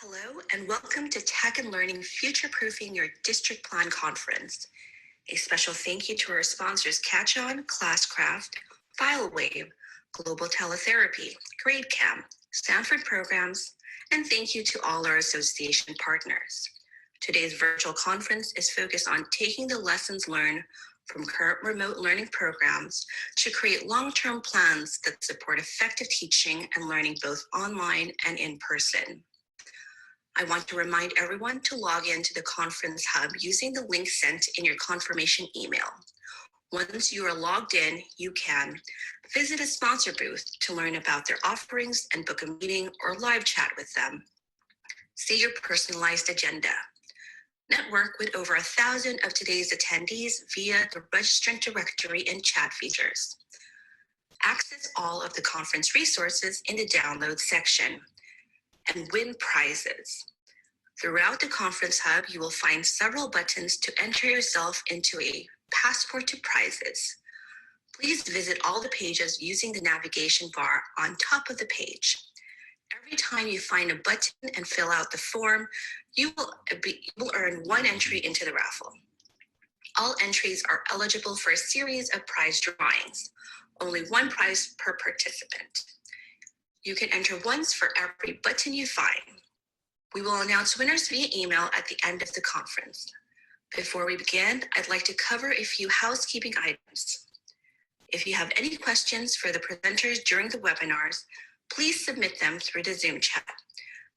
Hello and welcome to Tech and Learning Future-Proofing Your District Plan Conference. A special thank you to our sponsors Catch-On, Classcraft, FileWave, Global Teletherapy, GradeCam, Stanford Programs, and thank you to all our association partners. Today's virtual conference is focused on taking the lessons learned from current remote learning programs to create long-term plans that support effective teaching and learning both online and in person. I want to remind everyone to log into the Conference Hub using the link sent in your confirmation email. Once you are logged in, you can visit a sponsor booth to learn about their offerings and book a meeting or live chat with them. See your personalized agenda. Network with over 1,000 of today's attendees via the registrant directory and chat features. Access all of the conference resources in the download section and win prizes. Throughout the Conference Hub, you will find several buttons to enter yourself into a passport to prizes. Please visit all the pages using the navigation bar on top of the page. Every time you find a button and fill out the form, you will earn one entry into the raffle. All entries are eligible for a series of prize drawings, only one prize per participant. You can enter once for every button you find. We will announce winners via email at the end of the conference. Before we begin, I'd like to cover a few housekeeping items. If you have any questions for the presenters during the webinars, please submit them through the Zoom chat.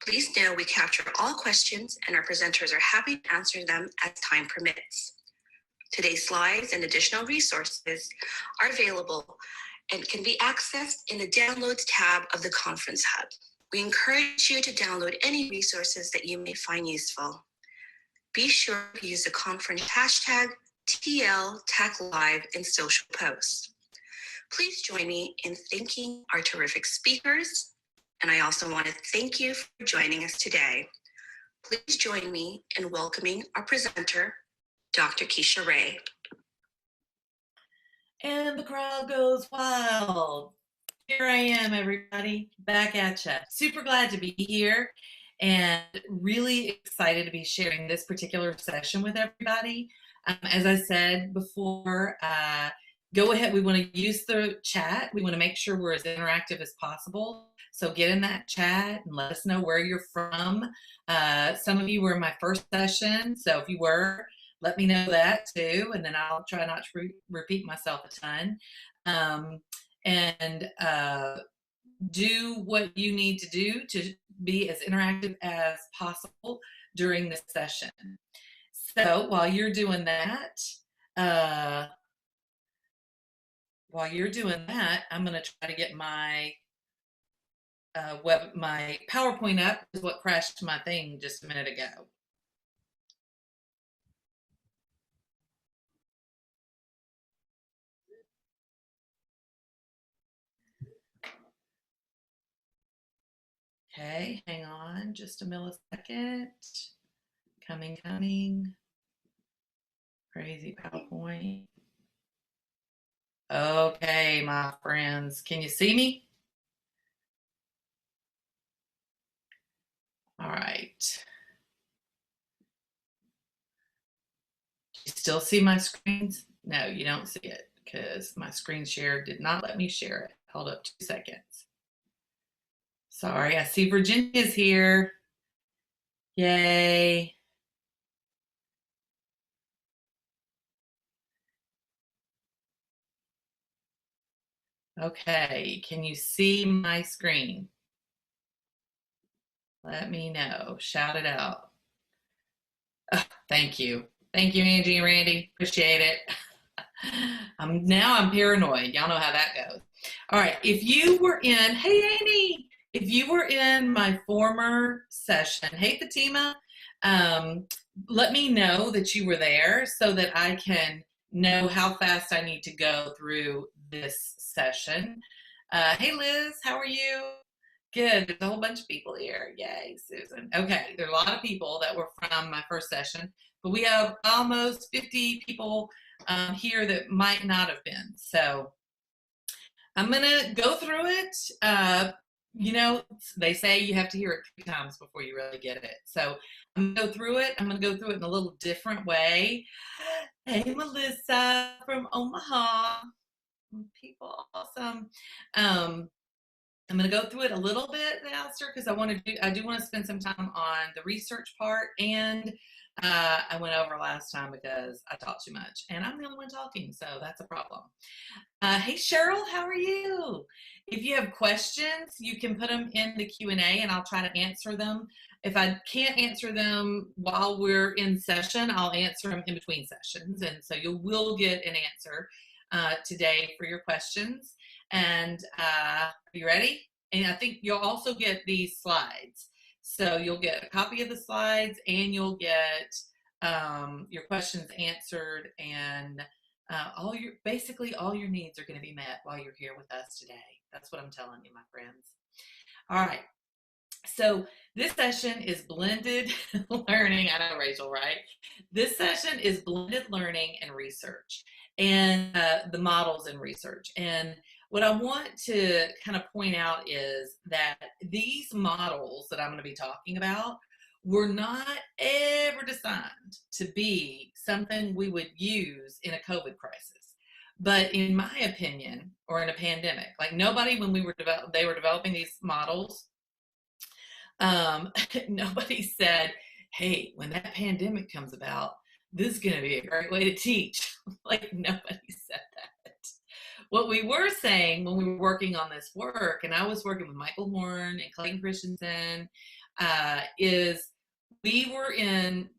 Please know we capture all questions and our presenters are happy to answer them as time permits. Today's slides and additional resources are available and can be accessed in the Downloads tab of the Conference Hub. We encourage you to download any resources that you may find useful. Be sure to use the conference hashtag #TLTechLive in social posts. Please join me in thanking our terrific speakers, and I also want to thank you for joining us today. Please join me in welcoming our presenter, Dr. Kecia Ray. And the crowd goes wild. Here I am, everybody, back at ya. Super glad to be here and really excited to be sharing this particular session with everybody. As I said before, go ahead. We want to use the chat. We want to make sure we're as interactive as possible. So get in that chat and let us know where you're from. Some of you were in my first session, so if you were, let me know that too, and then I'll try not to repeat myself a ton. Do what you need to do to be as interactive as possible during this session. So while you're doing that, I'm going to try to get my my PowerPoint up. Is what crashed my thing just a minute ago. Okay, hang on just a millisecond. Coming. Crazy PowerPoint. Okay, my friends, can you see me? All right. You still see my screens? No, you don't see it because my screen share did not let me share it. Hold up 2 seconds. Sorry, I see Virginia's here. Yay. Okay, can you see my screen? Let me know. Shout it out. Oh, thank you. Thank you, Angie and Randy. Appreciate it. Now I'm paranoid. Y'all know how that goes. All right, if you were in, hey, Andy, if you were in my former session, hey, Fatima, let me know that you were there so that I can know how fast I need to go through this session. Hey, Liz, how are you? Good. There's a whole bunch of people here. Yay, Susan. Okay, there are a lot of people that were from my first session, but we have almost 50 people here that might not have been. So I'm going to go through it. you know, they say you have to hear it 3 times before you really get it. So I'm gonna go through it. I'm gonna go through it in a little different way. Hey, Melissa from Omaha. People awesome. I'm going to go through it a little bit faster because I do want to spend some time on the research part, and I went over last time because I talked too much and I'm the only one talking, so that's a problem. Hey Cheryl, how are you? If you have questions, you can put them in the Q&A and I'll try to answer them. If I can't answer them while we're in session, I'll answer them in between sessions, and so you will get an answer today for your questions. And are you ready? And I think you'll also get these slides. So you'll get a copy of the slides and you'll get your questions answered, and basically all your needs are going to be met while you're here with us today. That's what I'm telling you, my friends. All right. So this session is blended learning. I know, Rachel, right? This session is blended learning and research, and the models and research. And what I want to kind of point out is that these models that I'm going to be talking about were not ever designed to be something we would use in a COVID crisis. But in my opinion, or in a pandemic, like nobody, when they were developing these models, nobody said, hey, when that pandemic comes about, this is going to be a great way to teach. Like nobody said that. What we were saying when we were working on this work, and I was working with Michael Horn and Clayton Christensen, is we were in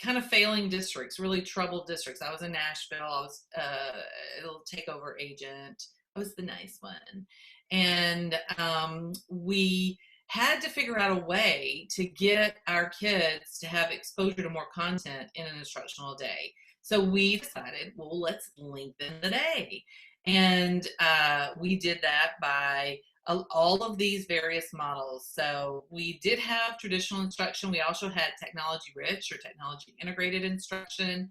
kind of failing districts, really troubled districts. I was in Nashville. I was a little takeover agent. I was the nice one. And we had to figure out a way to get our kids to have exposure to more content in an instructional day. So we decided, well, let's lengthen the day. And we did that by all of these various models. So we did have traditional instruction. We also had technology rich or technology integrated instruction.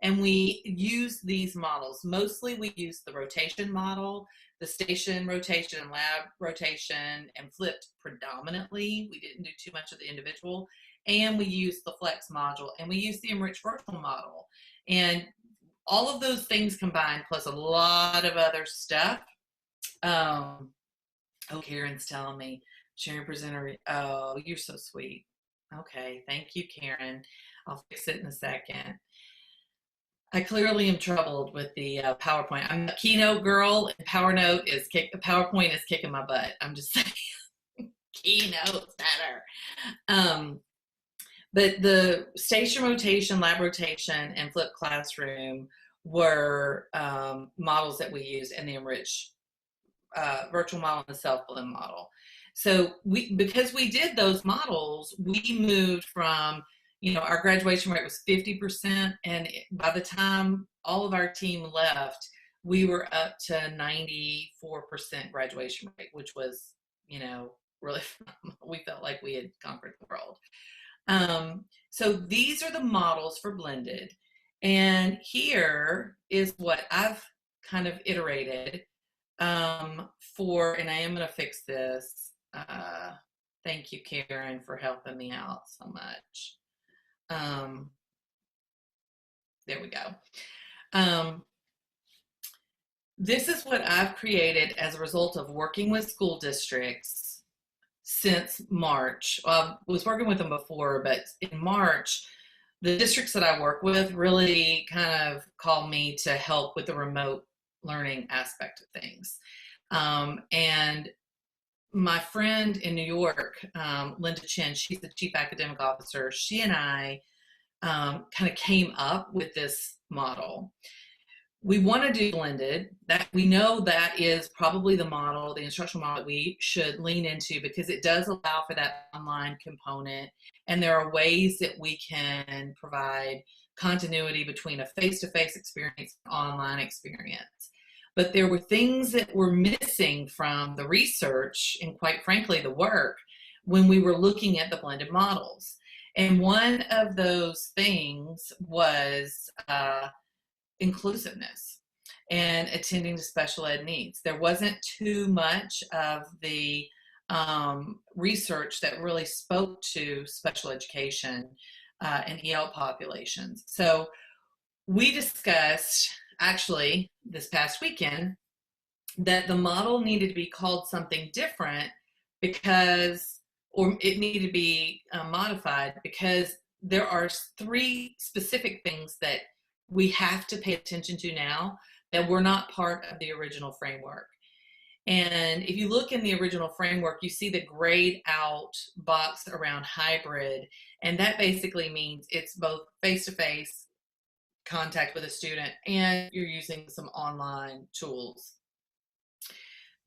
And we used these models. Mostly we used the rotation model, the station rotation and lab rotation, and flipped predominantly. We didn't do too much of the individual. And we used the flex module, and we used the enriched virtual model. And all of those things combined, plus a lot of other stuff. Oh, Karen's telling me, sharing presenter. Oh, you're so sweet. Okay, thank you, Karen. I'll fix it in a second. I clearly am troubled with the PowerPoint. I'm a Keynote girl, and PowerPoint is kicking my butt. I'm just saying, Keynote's better. But the station rotation, lab rotation, and flipped classroom were models that we used in the enriched virtual model and the self-blend model. So because we did those models, we moved from, our graduation rate was 50%, and by the time all of our team left, we were up to 94% graduation rate, which was, really, we felt like we had conquered the world. So these are the models for blended, and here is what I've kind of iterated for, and I am going to fix this. Thank you, Karen, for helping me out so much. There we go. This is what I've created as a result of working with school districts since March. Well, I was working with them before, but in March, the districts that I work with really kind of called me to help with the remote learning aspect of things. And my friend in New York, Linda Chin, she's the chief academic officer. She and I kind of came up with this model. We want to do blended. That we know that is probably the model, the instructional model that we should lean into, because it does allow for that online component, and there are ways that we can provide continuity between a face-to-face experience and online experience. But there were things that were missing from the research and, quite frankly, the work when we were looking at the blended models. And one of those things was inclusiveness and attending to special ed needs. There wasn't too much of the research that really spoke to special education and EL populations. So we discussed, actually, this past weekend, that the model needed to be called something different because, or it needed to be modified because there are 3 specific things that we have to pay attention to now that were not part of the original framework. And if you look in the original framework, you see the grayed out box around hybrid. And that basically means it's both face-to-face contact with a student and you're using some online tools.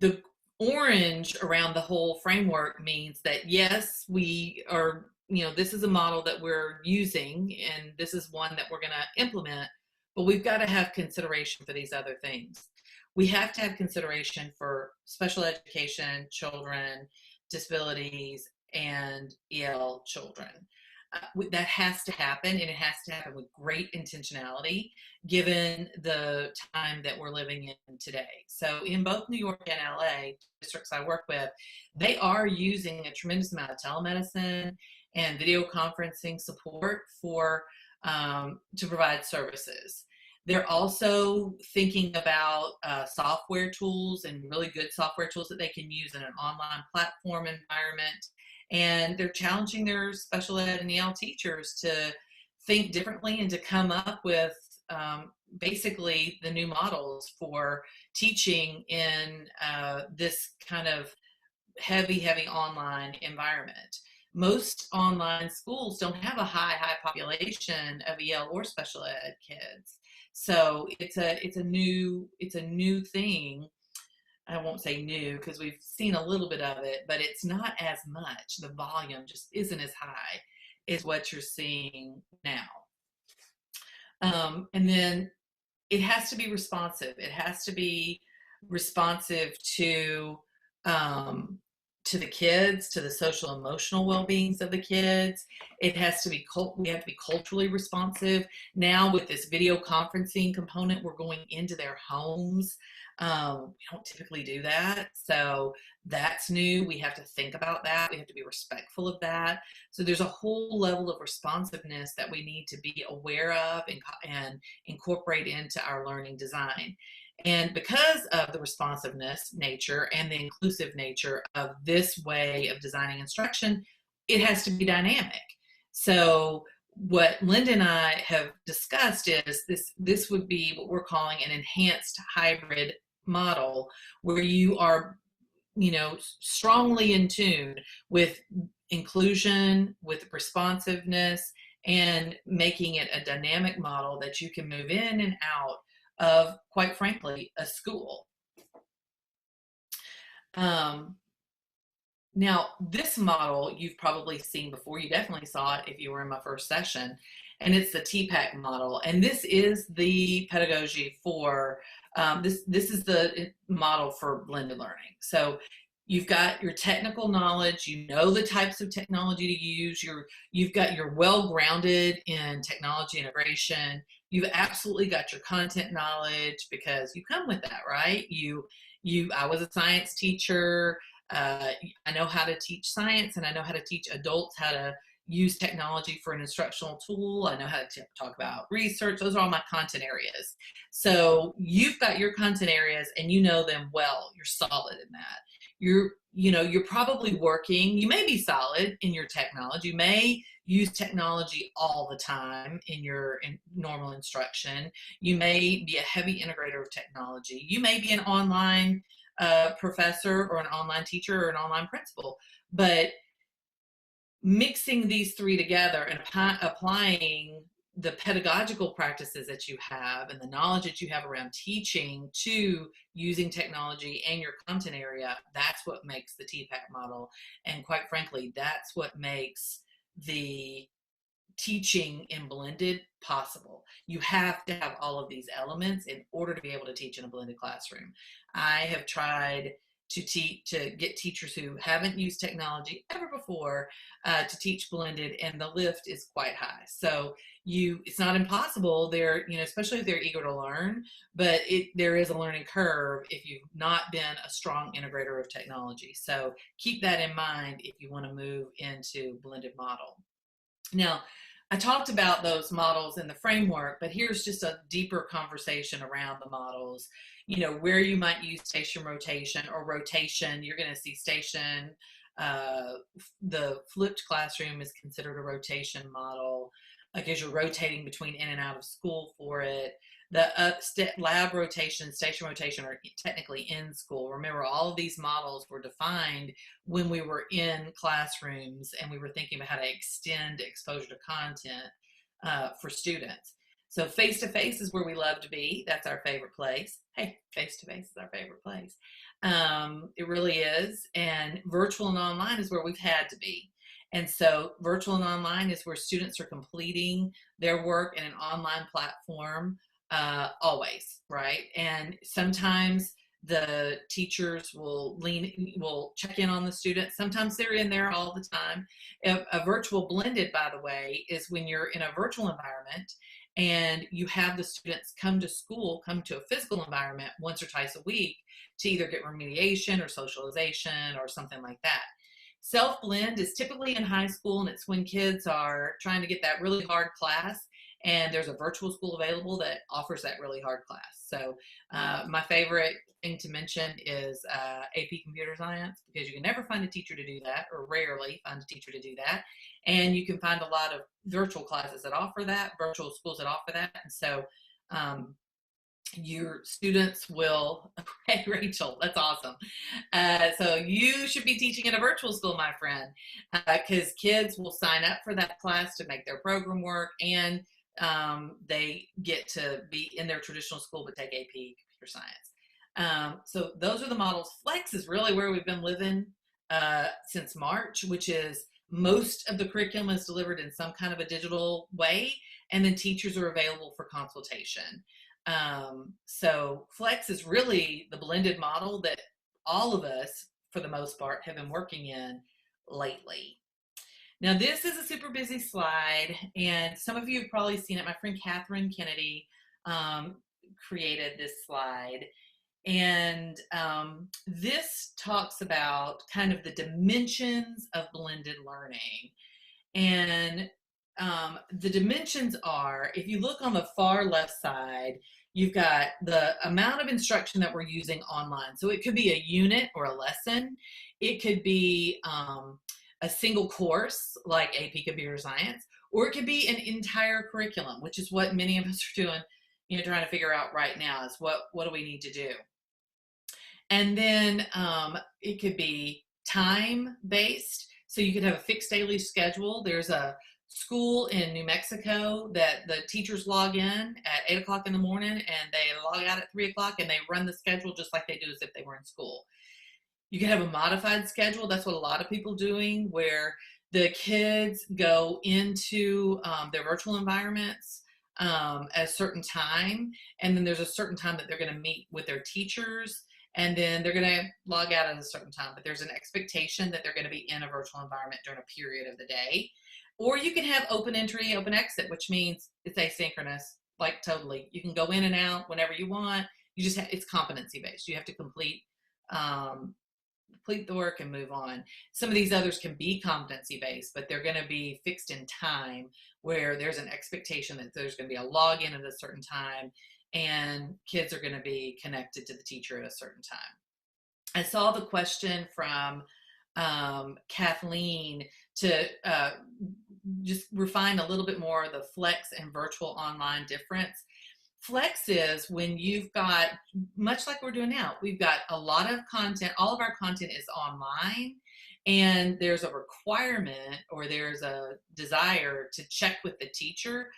The orange around the whole framework means that, yes, we are, this is a model that we're using and this is one that we're going to implement, but we've got to have consideration for these other things. We have to have consideration for special education children, disabilities, and EL children. That has to happen, and it has to happen with great intentionality given the time that we're living in today. So in both New York and LA, districts I work with, they are using a tremendous amount of telemedicine and video conferencing support for to provide services. They're also thinking about software tools and really good software tools that they can use in an online platform environment. And they're challenging their special ed and EL teachers to think differently and to come up with basically the new models for teaching in this kind of heavy online environment. Most online schools don't have a high population of EL or special ed kids. So it's a new thing. I won't say new because we've seen a little bit of it, but it's not as much. The volume just isn't as high as what you're seeing now. And then it has to be responsive. It has to be responsive to the kids, to the social emotional well-beings of the kids. It has to be, we have to be culturally responsive. Now with this video conferencing component, we're going into their homes. We don't typically do that. So that's new. We have to think about that. We have to be respectful of that. So there's a whole level of responsiveness that we need to be aware of and incorporate into our learning design. And because of the responsiveness nature and the inclusive nature of this way of designing instruction, it has to be dynamic. So what Linda and I have discussed is this would be what we're calling an enhanced hybrid model, where you are, strongly in tune with inclusion, with responsiveness, and making it a dynamic model that you can move in and out of, quite frankly, a school. Now, this model you've probably seen before. You definitely saw it if you were in my first session, and it's the TPAC model. And this is the pedagogy for, this is the model for blended learning. So you've got your technical knowledge, the types of technology to use, you're well-grounded in technology integration, you've absolutely got your content knowledge because you come with that, right? I was a science teacher. I know how to teach science, and I know how to teach adults how to use technology for an instructional tool. I know how to talk about research. Those are all my content areas. So you've got your content areas and you know them well. You're solid in that. You're probably working, you may be solid in your technology. You may use technology all the time in normal instruction. You may be a heavy integrator of technology. You may be an online professor or an online teacher or an online principal, but mixing these 3 together and applying the pedagogical practices that you have and the knowledge that you have around teaching to using technology and your content area, that's what makes the TPAC model. And quite frankly, that's what makes the teaching in blended possible. You have to have all of these elements in order to be able to teach in a blended classroom. I have tried to get teachers who haven't used technology ever before to teach blended, and the lift is quite high. So it's not impossible. They're, especially if they're eager to learn, but there is a learning curve if you've not been a strong integrator of technology. So keep that in mind if you want to move into blended model. Now, I talked about those models in the framework, but here's just a deeper conversation around the models. Where you might use station rotation or rotation. You're going to see station. The flipped classroom is considered a rotation model because you're rotating between in and out of school for it. The lab rotation, station rotation are technically in school. Remember, all of these models were defined when we were in classrooms and we were thinking about how to extend exposure to content for students. So face-to-face is where we love to be. That's our favorite place. Hey, face-to-face is our favorite place. It really is. And virtual and online is where we've had to be. And so virtual and online is where students are completing their work in an online platform always, right? And sometimes the teachers will check in on the students. Sometimes they're in there all the time. A virtual blended, by the way, is when you're in a virtual environment and you have the students come to a physical environment once or twice a week to either get remediation or socialization or something like that. Self-blend is typically in high school, and it's when kids are trying to get that really hard class, and there's a virtual school available that offers that really hard class. So my favorite thing to mention is AP Computer Science, because you can never find a teacher to do that, or rarely find a teacher to do that. And you can find a lot of virtual classes that offer that, virtual schools that offer that. And so your students will, hey, Rachel, that's awesome. So you should be teaching in a virtual school, my friend, because kids will sign up for that class to make their program work, and they get to be in their traditional school but take AP Computer Science. So those are the models. Flex is really where we've been living since March, which is most of the curriculum is delivered in some kind of a digital way, and then teachers are available for consultation. So Flex is really the blended model that all of us, for the most part, have been working in lately. Now, this is a super busy slide, and some of you have probably seen it. My friend Catherine Kennedy created this slide. And this talks about kind of the dimensions of blended learning. And the dimensions are, if you look on the far left side, you've got the amount of instruction that we're using online. So it could be a unit or a lesson. It could be a single course like AP Computer Science, or it could be an entire curriculum, which is what many of us are doing, trying to figure out right now is what do we need to do? And then it could be time-based. So you could have a fixed daily schedule. There's a school in New Mexico that the teachers log in at 8 o'clock in the morning and they log out at 3 o'clock, and they run the schedule just like they do as if they were in school. You can have a modified schedule. That's what a lot of people are doing, where the kids go into their virtual environments at a certain time, and then there's a certain time that they're going to meet with their teachers, and then they're going to log out at a certain time, but there's an expectation that they're going to be in a virtual environment during a period of the day. Or you can have open entry, open exit, which means it's asynchronous, like totally. You can go in and out whenever you want. You just it's competency based. You have to complete the work and move on. Some of these others can be competency based, but they're going to be fixed in time, where there's an expectation that there's going to be a login at a certain time, and kids are going to be connected to the teacher at a certain time. I saw the question from Kathleen to just refine a little bit more the flex and virtual online difference. Flex is when you've got, much like we're doing now, we've got a lot of content, all of our content is online, and there's a requirement or there's a desire to check with the teacher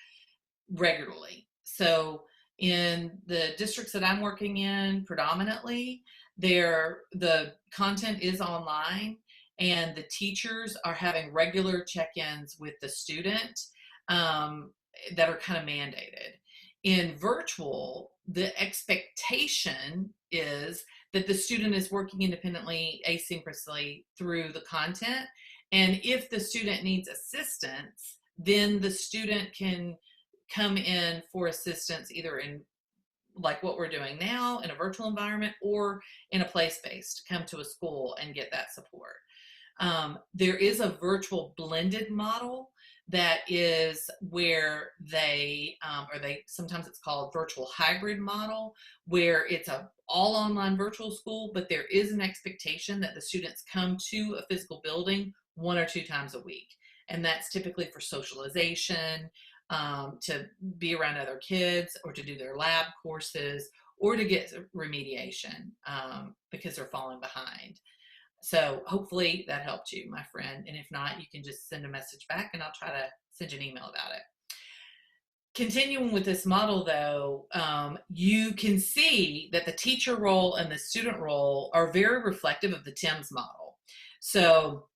regularly. So in the districts that I'm working in predominantly, the content is online, and the teachers are having regular check-ins with the student that are kind of mandated. In virtual, the expectation is that the student is working independently, asynchronously through the content. And if the student needs assistance, then the student can come in for assistance either in like what we're doing now in a virtual environment or in a place-based, come to a school and get that support. There is a virtual blended model that is where they, sometimes it's called virtual hybrid model, where it's a all online virtual school, but there is an expectation that the students come to a physical building 1 or 2 times a week. And that's typically for socialization, to be around other kids, or to do their lab courses, or to get remediation because they're falling behind. So hopefully that helped you, my friend. And if not, you can just send a message back and I'll try to send you an email about it. Continuing with this model though, you can see that the teacher role and the student role are very reflective of the TIMS model. So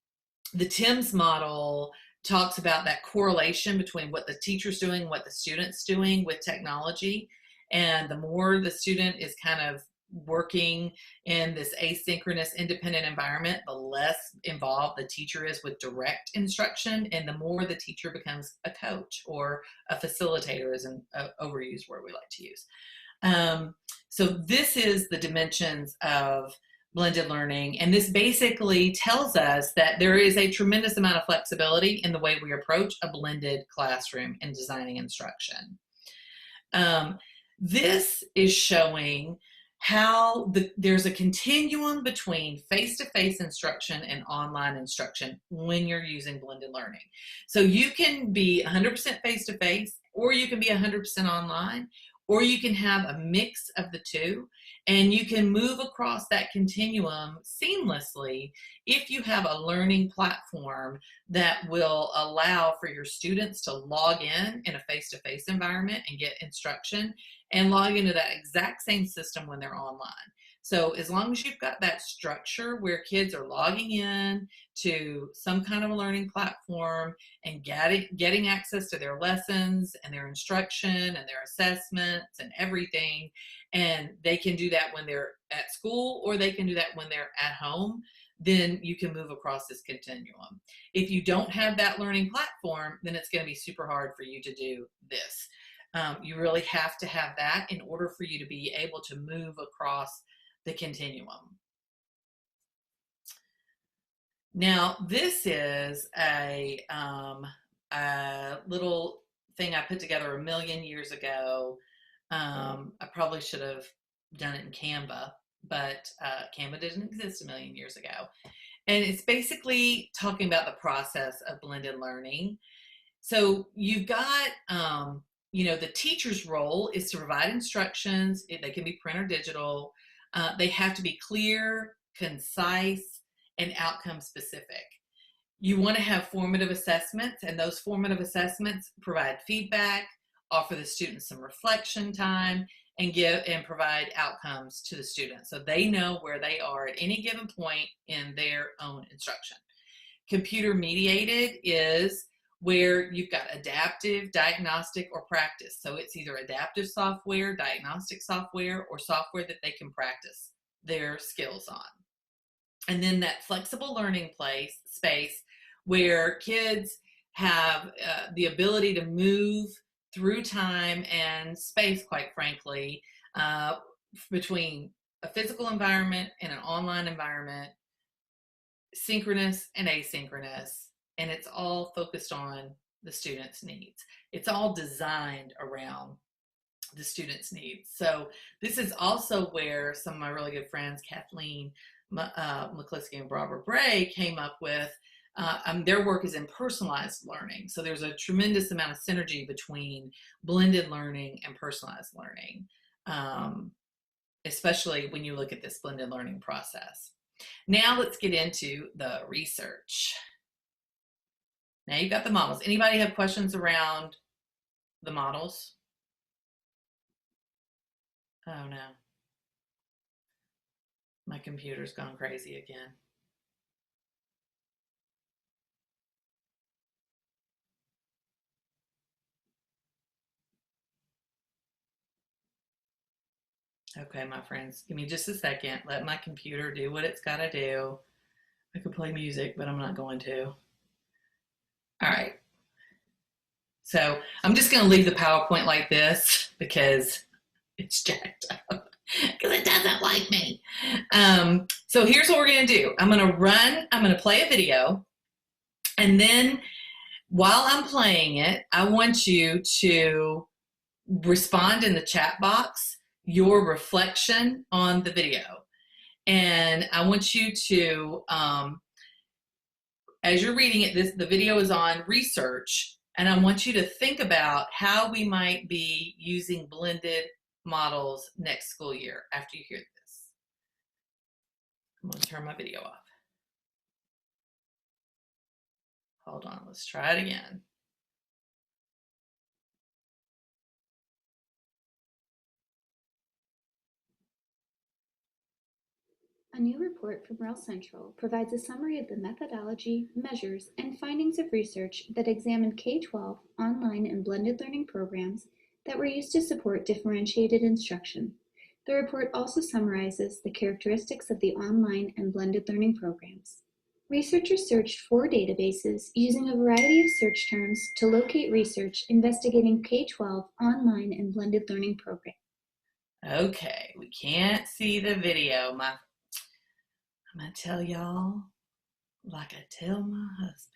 the TIMS model talks about that correlation between what the teacher's doing and what the student's doing with technology. And the more the student is kind of working in this asynchronous independent environment, the less involved the teacher is with direct instruction, and the more the teacher becomes a coach or a facilitator is an overused word we like to use. So this is the dimensions of blended learning, and this basically tells us that there is a tremendous amount of flexibility in the way we approach a blended classroom in designing instruction. This is showing how there's a continuum between face-to-face instruction and online instruction when you're using blended learning. So you can be 100% face-to-face, or you can be 100% online, or you can have a mix of the two, and you can move across that continuum seamlessly if you have a learning platform that will allow for your students to log in a face-to-face environment and get instruction, and log into that exact same system when they're online. So as long as you've got that structure where kids are logging in to some kind of a learning platform and getting access to their lessons and their instruction and their assessments and everything, and they can do that when they're at school or they can do that when they're at home, then you can move across this continuum. If you don't have that learning platform, then it's going to be super hard for you to do this. You really have to have that in order for you to be able to move across the continuum. Now, this is a little thing I put together 1,000,000 years ago. I probably should have done it in Canva, but Canva didn't exist 1,000,000 years ago. And it's basically talking about the process of blended learning. So you've got, the teacher's role is to provide instructions. They can be print or digital. They have to be clear, concise, and outcome specific. You want to have formative assessments, and those formative assessments provide feedback, offer the students some reflection time, and provide outcomes to the students so they know where they are at any given point in their own instruction. Computer mediated is where you've got adaptive, diagnostic, or practice. So it's either adaptive software, diagnostic software, or software that they can practice their skills on. And then that flexible learning space where kids have the ability to move through time and space, quite frankly, between a physical environment and an online environment, synchronous and asynchronous, and it's all focused on the student's needs. It's all designed around the student's needs. So this is also where some of my really good friends, Kathleen McCliskey and Barbara Bray, came up with their work is in personalized learning. So there's a tremendous amount of synergy between blended learning and personalized learning, especially when you look at this blended learning process. Now let's get into the research. Now you've got the models. Anybody have questions around the models? Oh no. My computer's gone crazy again. Okay, my friends, give me just a second. Let my computer do what it's got to do. I could play music, but I'm not going to. All right. So I'm just going to leave the PowerPoint like this because it's jacked up because it doesn't like me. So here's what we're going to do. I'm going to play a video, and then while I'm playing it, I want you to respond in the chat box your reflection on the video. And I want you to, as you're reading it, the video is on research, and I want you to think about how we might be using blended models next school year after you hear this. I'm going to turn my video off. Hold on, let's try it again. A new report from REL Central provides a summary of the methodology, measures, and findings of research that examined K-12 online and blended learning programs that were used to support differentiated instruction. The report also summarizes the characteristics of the online and blended learning programs. Researchers searched 4 databases using a variety of search terms to locate research investigating K-12 online and blended learning programs. Okay, we can't see the video. I'm going to tell y'all, like I tell my husband,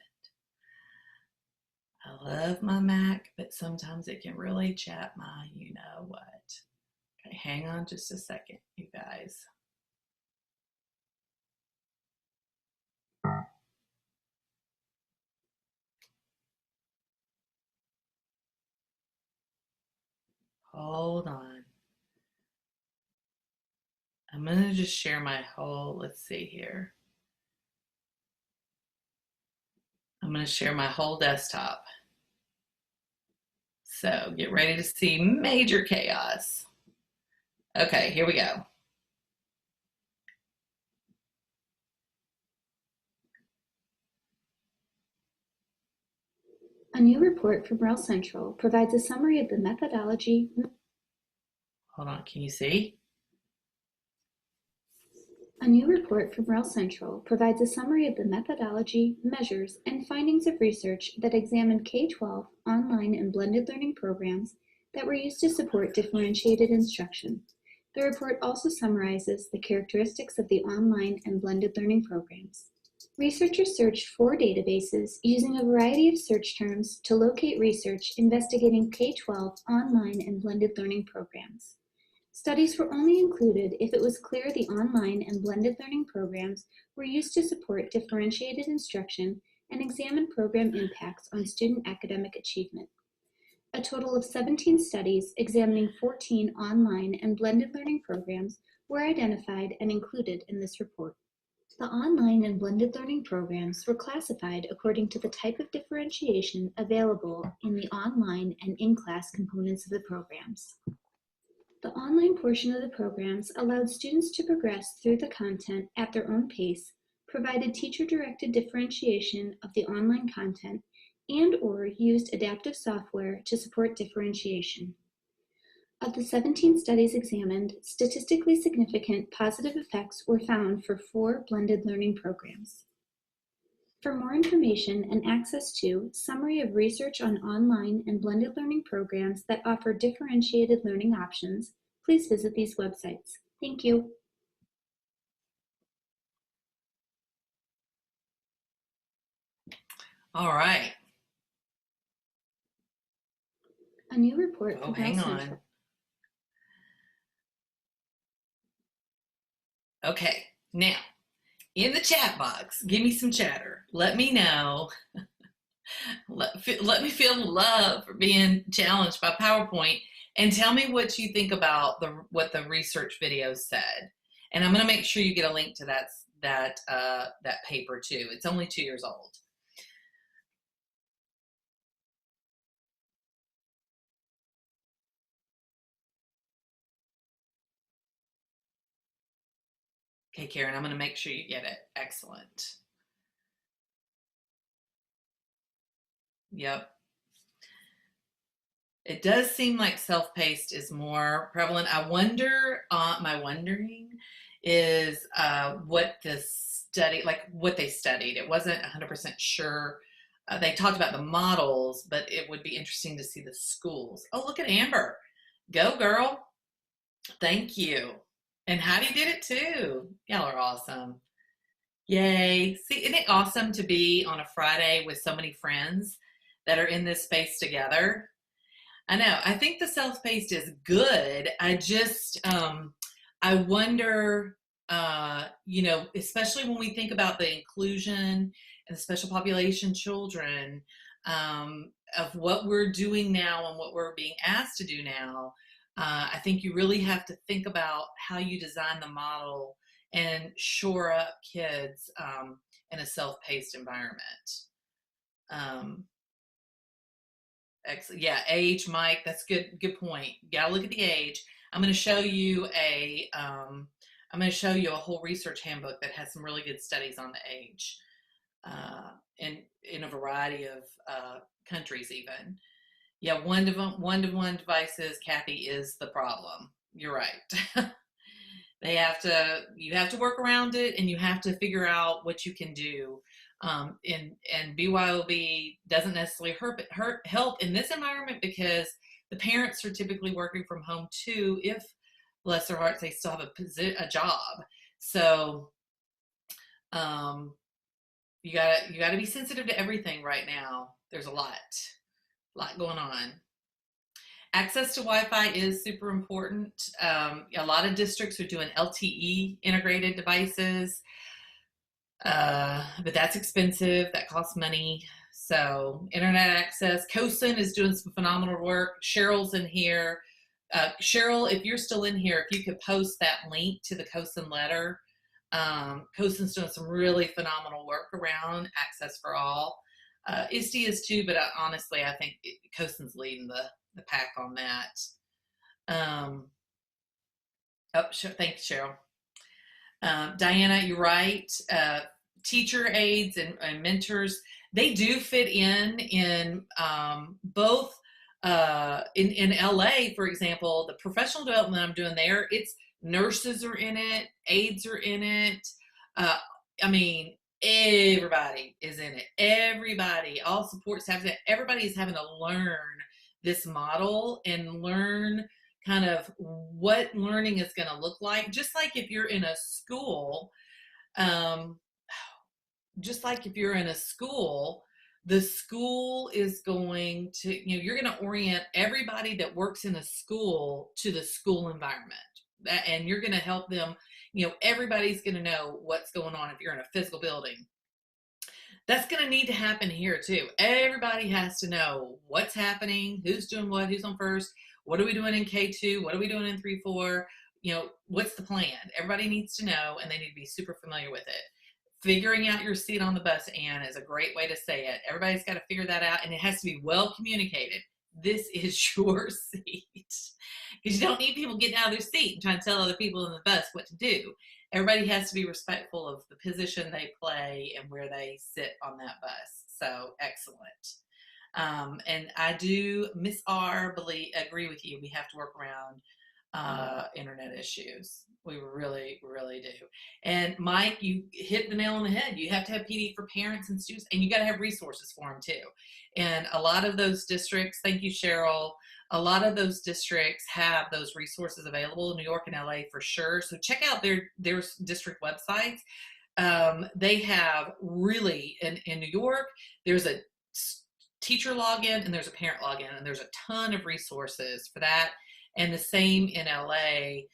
I love my Mac, but sometimes it can really chat my you-know-what. Okay, hang on just a second, you guys. Hold on. I'm going to just share my whole, let's see here. I'm going to share my whole desktop. So get ready to see major chaos. Okay, here we go. A new report from REL Central provides a summary of the methodology. Hold on, can you see? A new report from REL Central provides a summary of the methodology, measures, and findings of research that examined K-12 online and blended learning programs that were used to support differentiated instruction. The report also summarizes the characteristics of the online and blended learning programs. Researchers searched 4 databases using a variety of search terms to locate research investigating K-12 online and blended learning programs. Studies were only included if it was clear the online and blended learning programs were used to support differentiated instruction and examine program impacts on student academic achievement. A total of 17 studies examining 14 online and blended learning programs were identified and included in this report. The online and blended learning programs were classified according to the type of differentiation available in the online and in-class components of the programs. The online portion of the programs allowed students to progress through the content at their own pace, provided teacher-directed differentiation of the online content, and/or used adaptive software to support differentiation. Of the 17 studies examined, statistically significant positive effects were found for 4 blended learning programs. For more information and access to summary of research on online and blended learning programs that offer differentiated learning options, please visit these websites. Thank you. All right. A new report Oh, from REL hang Central. on. Okay, now in the chat box, give me some chatter. Let me know. Let me feel the love for being challenged by PowerPoint, and tell me what you think about what the research video said. And I'm going to make sure you get a link to that paper too. It's only 2 years old. Okay, Karen, I'm going to make sure you get it. Excellent. Yep. It does seem like self-paced is more prevalent. I wonder, my wondering is what the study, like what they studied. It wasn't 100% sure. They talked about the models, but it would be interesting to see the schools. Oh, look at Amber. Go, girl. Thank you. And Heidi did it too. Y'all are awesome. Yay. See, isn't it awesome to be on a Friday with so many friends that are in this space together? I know. I think the self-paced is good. I just, I wonder, you know, especially when we think about the inclusion and the special population children, of what we're doing now and what we're being asked to do now. I think you really have to think about how you design the model and shore up kids in a self-paced environment. Excellent. Yeah, age, Mike. That's good. Good point. You gotta look at the age. I'm going to show you a whole research handbook that has some really good studies on the age, in a variety of countries even. Yeah, one-to-one devices, Kathy, is the problem. You're right. You have to work around it, and you have to figure out what you can do. And BYOB doesn't necessarily help in this environment because the parents are typically working from home too, if, bless their hearts, they still have a job. So you gotta be sensitive to everything right now. There's a lot going on. Access to Wi-Fi is super important. A lot of districts are doing LTE integrated devices, but that's expensive. That costs money. So internet access. COSIN is doing some phenomenal work. Cheryl's in here. Cheryl, if you're still in here, if you could post that link to the COSIN letter. COSIN's doing some really phenomenal work around access for all. ISTE is too, but honestly, I think COSIN's leading the pack on that. Thanks, Cheryl. Diana, you're right. Teacher aides and mentors, they do fit in both. In LA, for example, the professional development I'm doing there, it's nurses are in it, aides are in it. I mean, everybody is in it. Everybody, all support staff, everybody's having to learn this model and learn kind of what learning is going to look like. Just like if you're in a school, the school is going to, you're going to orient everybody that works in a school to the school environment. And you're going to help them, everybody's going to know what's going on if you're in a physical building. That's going to need to happen here too. Everybody has to know what's happening, who's doing what, who's on first, what are we doing in K2, what are we doing in 3-4, what's the plan? Everybody needs to know, and they need to be super familiar with it. Figuring out your seat on the bus, Anne, is a great way to say it. Everybody's got to figure that out, and it has to be well communicated. This is your seat. Because you don't need people getting out of their seat and trying to tell other people in the bus what to do. Everybody has to be respectful of the position they play and where they sit on that bus. So, excellent. And I do, Miss R, agree with you. We have to work around internet issues. We really, really do. And Mike, you hit the nail on the head. You have to have PD for parents and students, and you got to have resources for them too. And a lot of those districts, thank you, Cheryl, a lot of those districts have those resources available, New York and LA for sure. So check out their district websites. They have really, in New York, there's a teacher login and there's a parent login, and there's a ton of resources for that. And the same in LA,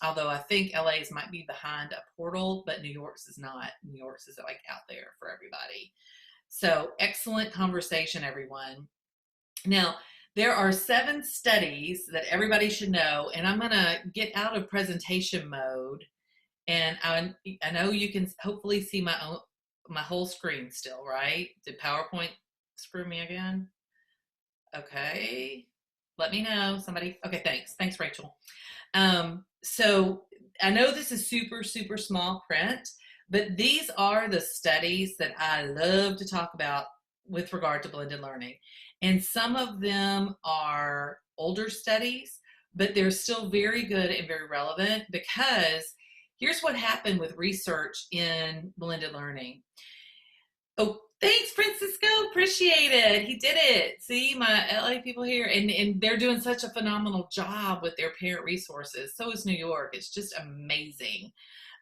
although I think LA's might be behind a portal, but New York's is not. New York's is like out there for everybody. So excellent conversation, everyone. Now, there are 7 studies that everybody should know, and I'm gonna get out of presentation mode. And I know you can hopefully see my whole screen still, right? Did PowerPoint screw me again? Okay. Let me know, somebody. Okay, thanks, Rachel. So I know this is super, super small print, but these are the studies that I love to talk about with regard to blended learning. And some of them are older studies, but they're still very good and very relevant, because here's what happened with research in blended learning. Oh, thanks, Francisco. Appreciate it. He did it. See, my LA people here, and they're doing such a phenomenal job with their parent resources. So is New York. It's just amazing.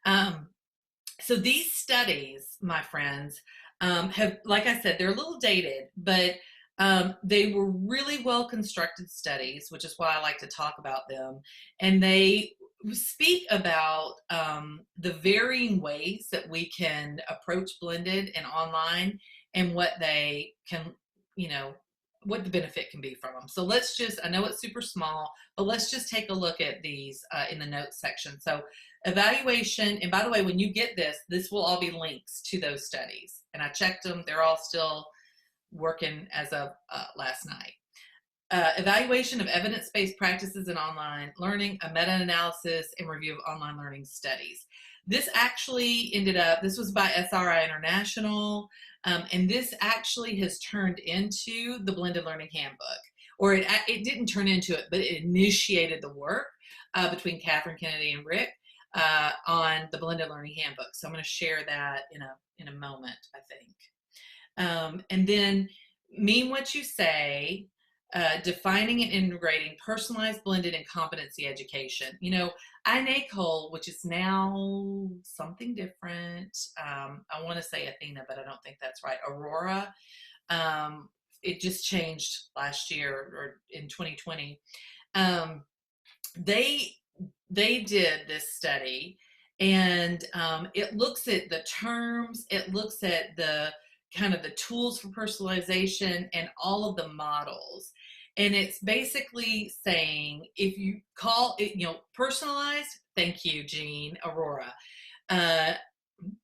So these studies, my friends, have, like I said, they're a little dated, but they were really well constructed studies, which is why I like to talk about them. And they speak about the varying ways that we can approach blended and online, and what they can, what the benefit can be from them. So let's just, I know it's super small, but let's just take a look at these in the notes section. So evaluation, and by the way, when you get this will all be links to those studies. And I checked them, they're all still working as of last night. Evaluation of evidence-based practices in online learning, a meta-analysis and review of online learning studies. This actually ended up, this was by SRI International, and this actually has turned into the Blended Learning Handbook. Or it didn't turn into it, but it initiated the work between Catherine Kennedy and Rick on the Blended Learning Handbook. So I'm going to share that in a moment, I think. And then mean what you say, defining and integrating personalized, blended, and competency education. INACOL, which is now something different. I want to say Athena, but I don't think that's right. Aurora. It just changed last year, or in 2020. They did this study, and it looks at the terms, it looks at the kind of the tools for personalization and all of the models. And it's basically saying, if you call it, personalized, thank you, Jean, Aurora.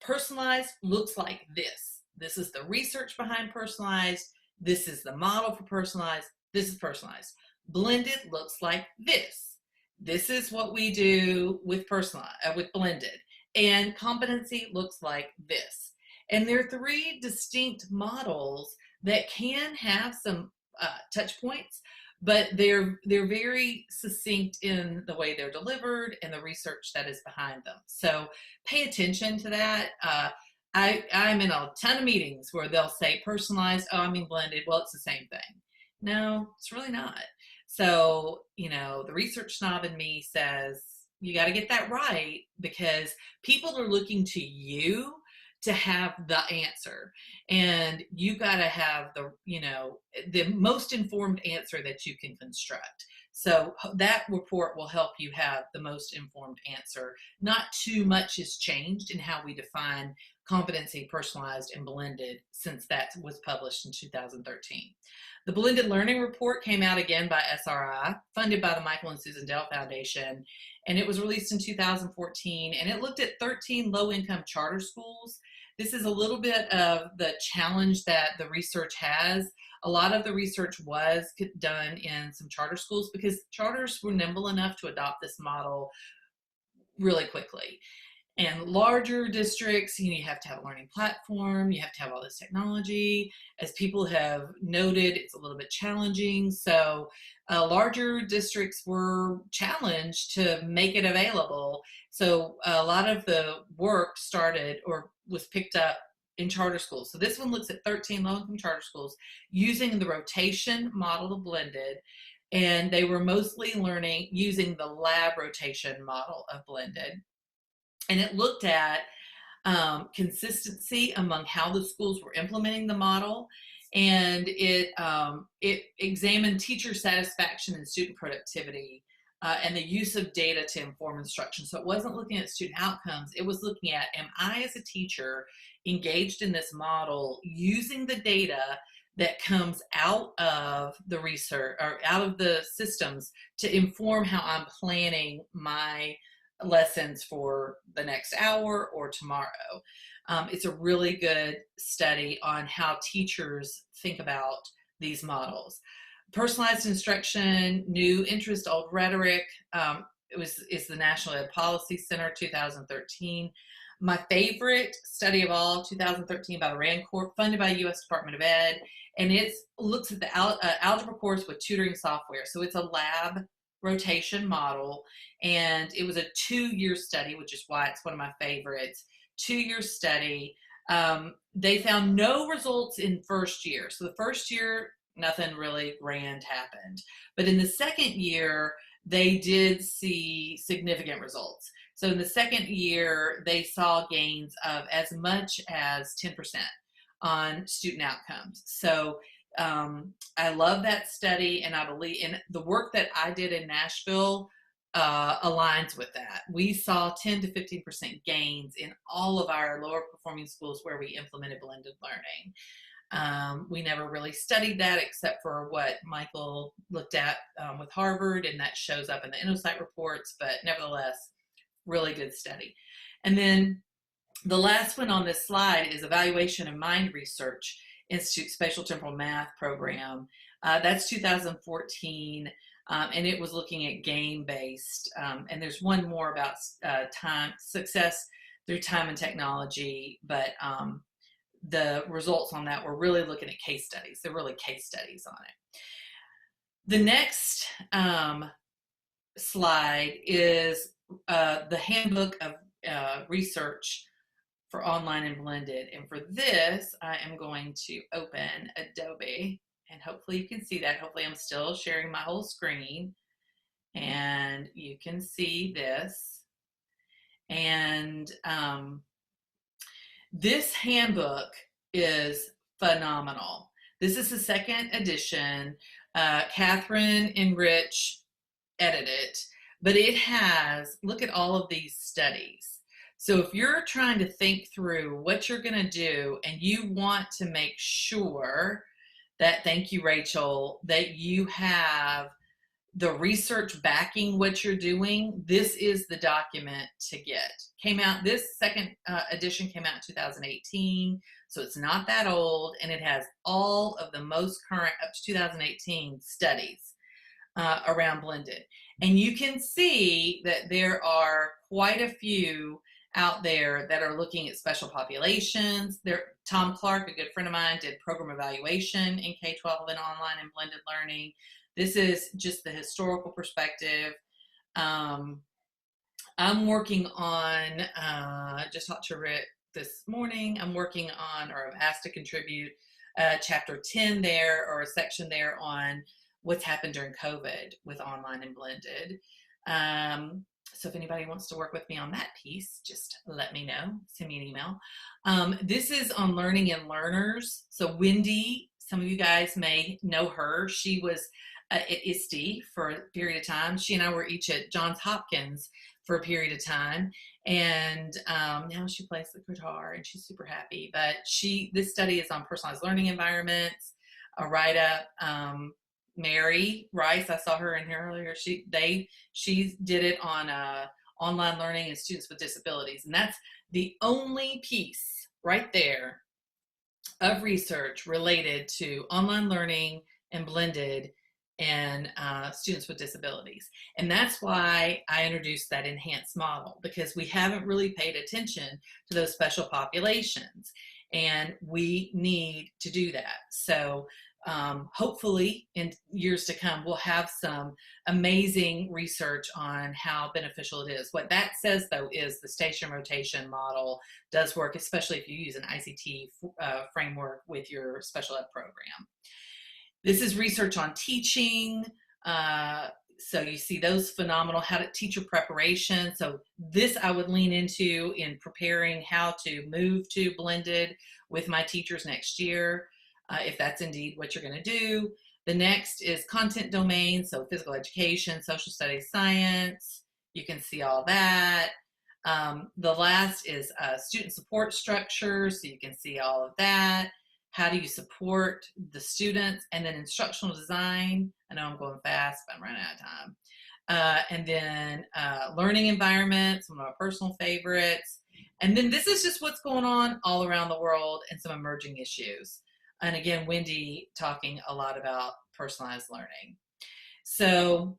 Personalized looks like this. This is the research behind personalized. This is the model for personalized. This is personalized. Blended looks like this. This is what we do with personalized, with blended. And competency looks like this. And there are three distinct models that can have some touch points, but they're very succinct in the way they're delivered and the research that is behind them. So pay attention to that. I'm in a ton of meetings where they'll say personalized, oh, I mean blended. Well, it's the same thing. No, it's really not. So, the research snob in me says, you got to get that right, because people are looking to you to have the answer, and you got to have the most informed answer that you can construct. So that report will help you have the most informed answer. Not too much has changed in how we define competency, personalized, and blended since that was published in 2013. The Blended Learning Report came out again by SRI, funded by the Michael and Susan Dell Foundation, and it was released in 2014, and it looked at 13 low-income charter schools. This is a little bit of the challenge that the research has. A lot of the research was done in some charter schools because charters were nimble enough to adopt this model really quickly. And larger districts, you have to have a learning platform, you have to have all this technology. As people have noted, it's a little bit challenging. So larger districts were challenged to make it available. So a lot of the work started or was picked up in charter schools. So this one looks at 13 low-income charter schools using the rotation model of blended, and they were mostly learning using the lab rotation model of blended. And it looked at consistency among how the schools were implementing the model, and it examined teacher satisfaction and student productivity and the use of data to inform instruction. So it wasn't looking at student outcomes, it was looking at, am I as a teacher engaged in this model using the data that comes out of the research or out of the systems to inform how I'm planning my lessons for the next hour or tomorrow. It's a really good study on how teachers think about these models. Personalized instruction, new interest, old rhetoric. Is the National Ed Policy Center, 2013. My favorite study of all, 2013 by the Rand Corp, funded by U.S. Department of Ed, and it looks at the algebra course with tutoring software. So it's a lab rotation model, and it was a 2-year study, which is why it's one of my favorites. 2-year study. They found no results in first year. So the first year, nothing really grand happened. But in the second year, they did see significant results. So in the second year, they saw gains of as much as 10% on student outcomes. So I love that study, and I believe in the work that I did in Nashville aligns with that. We saw 10 to 15% gains in all of our lower performing schools where we implemented blended learning. We never really studied that except for what Michael looked at with Harvard, and that shows up in the InnoSite reports, but nevertheless, really good study. And then the last one on this slide is Evaluation of Mind Research Institute Spatial Temporal Math Program. That's 2014, and it was looking at game-based. And there's one more about success through time and technology, but the results on that were really looking at case studies. They're really case studies on it. The next slide is the Handbook of Research for Online and Blended. And for this, I am going to open Adobe, and hopefully you can see that. Hopefully I'm still sharing my whole screen, and you can see this. And this handbook is phenomenal. This is the second edition. Catherine and Rich edited it, but it has, look at all of these studies. So if you're trying to think through what you're going to do and you want to make sure that, thank you, Rachel, that you have the research backing what you're doing, this is the document to get. Came out, this second edition came out in 2018, so it's not that old, and it has all of the most current up to 2018 studies around blended. And you can see that there are quite a few out there that are looking at special populations. Tom Clark, a good friend of mine, did program evaluation in K-12 and online and blended learning. This is just the historical perspective. I'm working on, just talked to Rick this morning, I'm working on, or I'm asked to contribute chapter 10 there, or a section there on what's happened during COVID with online and blended. So if anybody wants to work with me on that piece, just let me know, send me an email. This is on learning and learners. So Wendy, some of you guys may know her. She was at ISTE for a period of time. She and I were each at Johns Hopkins for a period of time. And now she plays the guitar and she's super happy. But this study is on personalized learning environments, a write-up. Mary Rice, I saw her in here earlier. She did it on online learning and students with disabilities, and that's the only piece right there of research related to online learning and blended and students with disabilities. And that's why I introduced that enhanced model, because we haven't really paid attention to those special populations, and we need to do that. So hopefully in years to come, we'll have some amazing research on how beneficial it is. What that says, though, is the station rotation model does work, especially if you use an ICT framework with your special ed program. This is research on teaching. So you see those phenomenal, how to teacher preparation. So this I would lean into in preparing how to move to blended with my teachers next year. If that's indeed what you're going to do. The next is content domain, so physical education, social studies, science. You can see all that. The last is student support structure, so you can see all of that. How do you support the students? And then instructional design. I know I'm going fast, but I'm running out of time. And then learning environments, one of my personal favorites. And then this is just what's going on all around the world and some emerging issues. And again, Wendy talking a lot about personalized learning. So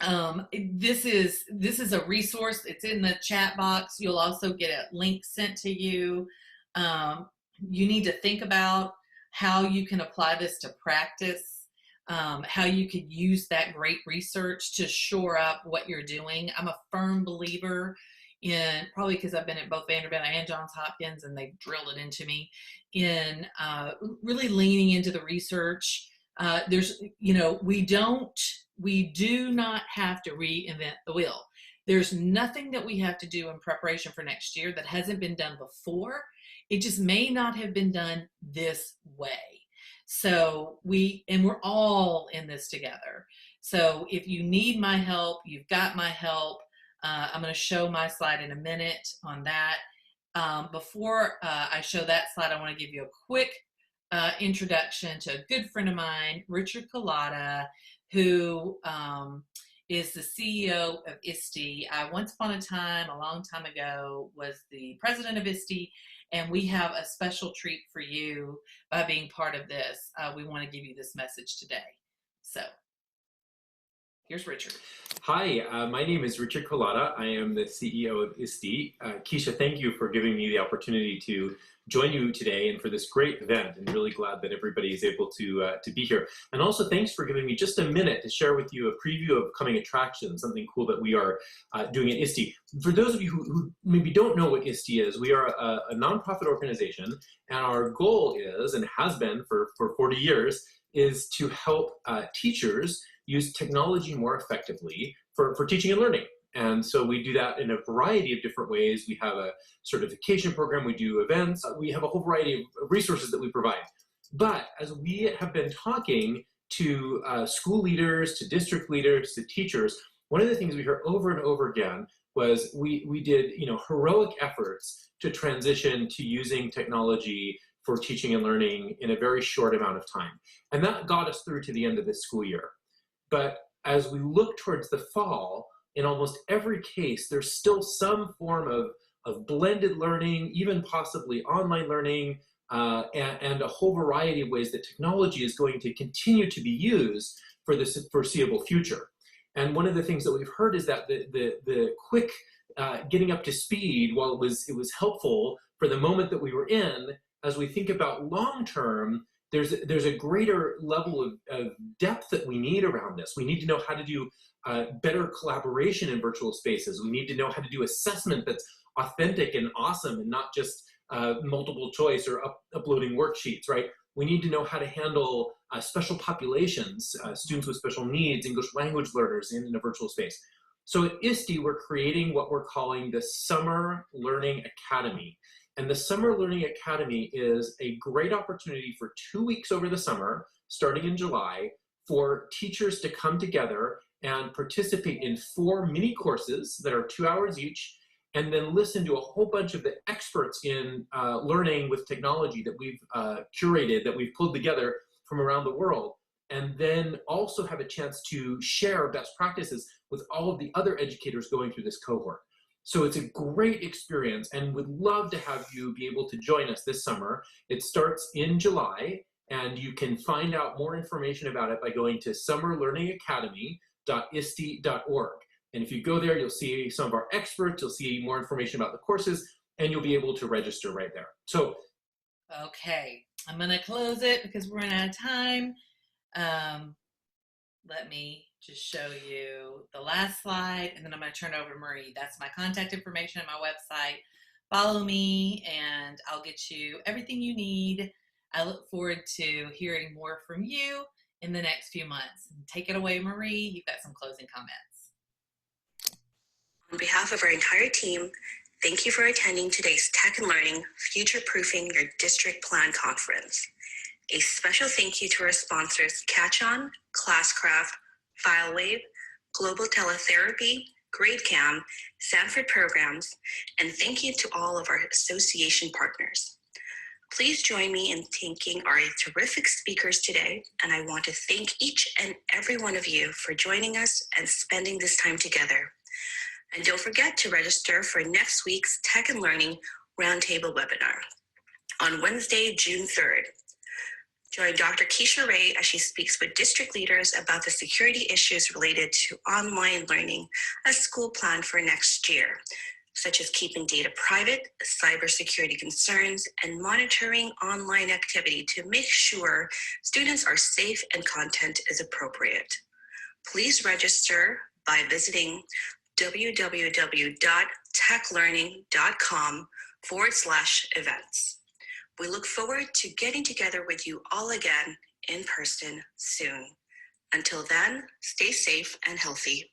This is a resource. It's in the chat box. You'll also get a link sent to you. You need to think about how you can apply this to practice, how you could use that great research to shore up what you're doing. I'm a firm believer in, probably because I've been at both Vanderbilt and Johns Hopkins and they've drilled it into me, in really leaning into the research. We do not have to reinvent the wheel. There's nothing that we have to do in preparation for next year that hasn't been done before. It just may not have been done this way. So we're all in this together. So if you need my help, you've got my help. I'm going to show my slide in a minute on that. Before I show that slide, I want to give you a quick introduction to a good friend of mine, Richard Collada, who is the CEO of ISTE. I once upon a time, a long time ago, was the president of ISTE, and we have a special treat for you by being part of this. We want to give you this message today. So here's Richard. Hi, my name is Richard Collada. I am the CEO of ISTE. Kecia, thank you for giving me the opportunity to join you today and for this great event. I'm really glad that everybody is able to be here. And also thanks for giving me just a minute to share with you a preview of coming attractions, something cool that we are doing at ISTE. For those of you who maybe don't know what ISTE is, we are a nonprofit organization, and our goal is, and has been for 40 years, is to help teachers use technology more effectively for teaching and learning. And so we do that in a variety of different ways. We have a certification program, we do events, we have a whole variety of resources that we provide. But as we have been talking to school leaders, to district leaders, to teachers, one of the things we heard over and over again was we did heroic efforts to transition to using technology for teaching and learning in a very short amount of time. And that got us through to the end of this school year. But as we look towards the fall, in almost every case, there's still some form of blended learning, even possibly online learning, and a whole variety of ways that technology is going to continue to be used for the foreseeable future. And one of the things that we've heard is that the quick getting up to speed, while it was helpful for the moment that we were in, as we think about long term, there's a greater level of depth that we need around this. We need to know how to do better collaboration in virtual spaces. We need to know how to do assessment that's authentic and awesome and not just multiple choice or uploading worksheets, right? We need to know how to handle special populations, students with special needs, English language learners in a virtual space. So at ISTE, we're creating what we're calling the Summer Learning Academy. And the Summer Learning Academy is a great opportunity for 2 weeks over the summer, starting in July, for teachers to come together and participate in 4 mini courses that are 2 hours each, and then listen to a whole bunch of the experts in learning with technology that we've curated, that we've pulled together from around the world, and then also have a chance to share best practices with all of the other educators going through this cohort. So it's a great experience, and would love to have you be able to join us this summer. It starts in July, and you can find out more information about it by going to summerlearningacademy.iste.org. And if you go there, you'll see some of our experts, you'll see more information about the courses, and you'll be able to register right there. So, okay, I'm gonna close it because we're running out of time. Let me just show you the last slide, and then I'm going to turn it over to Marie. That's my contact information on my website. Follow me, and I'll get you everything you need. I look forward to hearing more from you in the next few months. Take it away, Marie. You've got some closing comments. On behalf of our entire team, thank you for attending today's Tech and Learning Future Proofing Your District Plan Conference. A special thank you to our sponsors, Catch-On, Classcraft, FileWave, Global Teletherapy, GradeCam, Sanford Programs, and thank you to all of our association partners. Please join me in thanking our terrific speakers today, and I want to thank each and every one of you for joining us and spending this time together. And don't forget to register for next week's Tech and Learning Roundtable webinar on Wednesday, June 3rd. Join Dr. Kecia Ray as she speaks with district leaders about the security issues related to online learning, a school plan for next year, such as keeping data private, cybersecurity concerns, and monitoring online activity to make sure students are safe and content is appropriate. Please register by visiting www.techlearning.com/events. We look forward to getting together with you all again in person soon. Until then, stay safe and healthy.